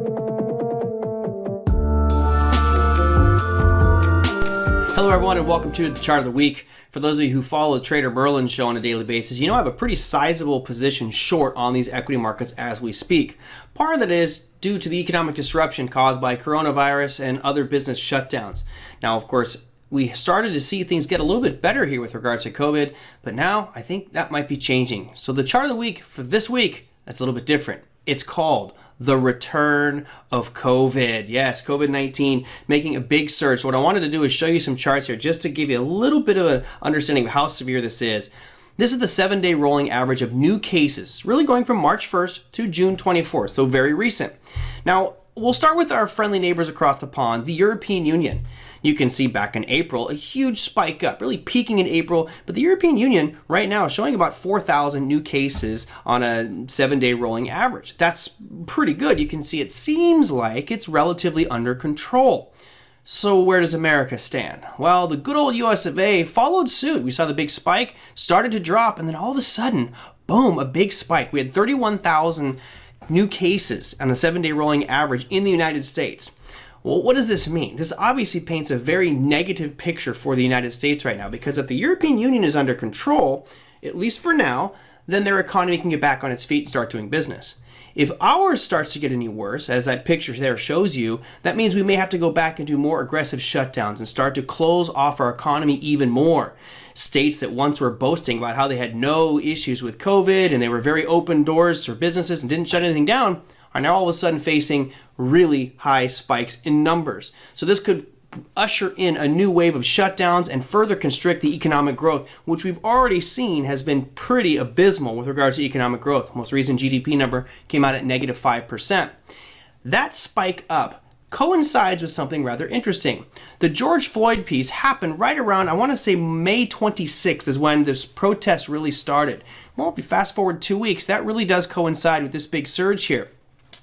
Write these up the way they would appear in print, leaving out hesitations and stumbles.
Hello everyone and welcome to the Chart of the Week. For those of you who follow the Trader Merlin show on a daily basis, you know I have a pretty sizable position short on these equity markets as we speak. Part of that is due to the economic disruption caused by coronavirus and other business shutdowns. Now, of course, we started to see things get a little bit better here with regards to COVID, but now I think that might be changing. So the Chart of the Week for this week is a little bit different. It's called the return of COVID. Yes, COVID-19 making a big surge. So what I wanted to do is show you some charts here just to give you a little bit of an understanding of how severe this is. This is the 7-day rolling average of new cases, really going from March 1st to June 24th, so very recent. Now, we'll start with our friendly neighbors across the pond, the European Union. You can see back in April, a huge spike up, really peaking in April. But the European Union right now is showing about 4,000 new cases on a 7-day rolling average. That's pretty good. You can see it seems like it's relatively under control. So where does America stand? Well, the good old US of A followed suit. We saw the big spike, started to drop, and then all of a sudden, boom, a big spike. We had 31,000 new cases on a 7-day rolling average in the United States. Well, what does this mean? This obviously paints a very negative picture for the United States right now, because if the European Union is under control, at least for now, then their economy can get back on its feet and start doing business. If ours starts to get any worse, as that picture there shows you, that means we may have to go back and do more aggressive shutdowns and start to close off our economy even more. States that once were boasting about how they had no issues with COVID and they were very open doors for businesses and didn't shut anything down are now all of a sudden facing really high spikes in numbers. So this could usher in a new wave of shutdowns and further constrict the economic growth, which we've already seen has been pretty abysmal with regards to economic growth. Most recent GDP number came out at negative 5%. That spike up coincides with something rather interesting. The George Floyd piece happened right around, I want to say May 26th is when this protest really started. Well, if you fast forward 2 weeks, that really does coincide with this big surge here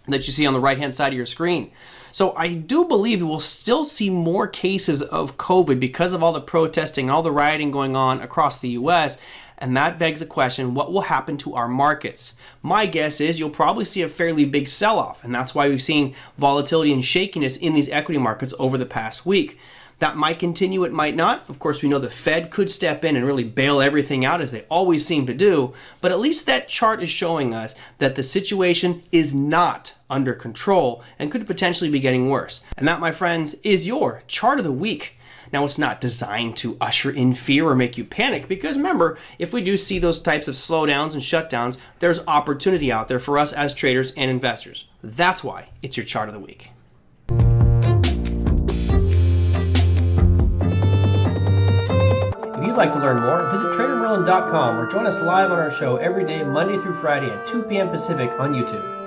that you see on the right-hand side of your screen. So I do believe we'll still see more cases of COVID because of all the protesting, all the rioting going on across the US, and that begs the question, what will happen to our markets? My guess is you'll probably see a fairly big sell-off, and that's why we've seen volatility and shakiness in these equity markets over the past week. That might continue, it might not. Of course, we know the Fed could step in and really bail everything out, as they always seem to do. But at least that chart is showing us that the situation is not under control and could potentially be getting worse. And that, my friends, is your Chart of the Week. Now, it's not designed to usher in fear or make you panic, because remember, if we do see those types of slowdowns and shutdowns, there's opportunity out there for us as traders and investors. That's why it's your Chart of the Week. If you'd like to learn more, visit TraderMerlin.com or join us live on our show every day, Monday through Friday at 2 p.m. Pacific on YouTube.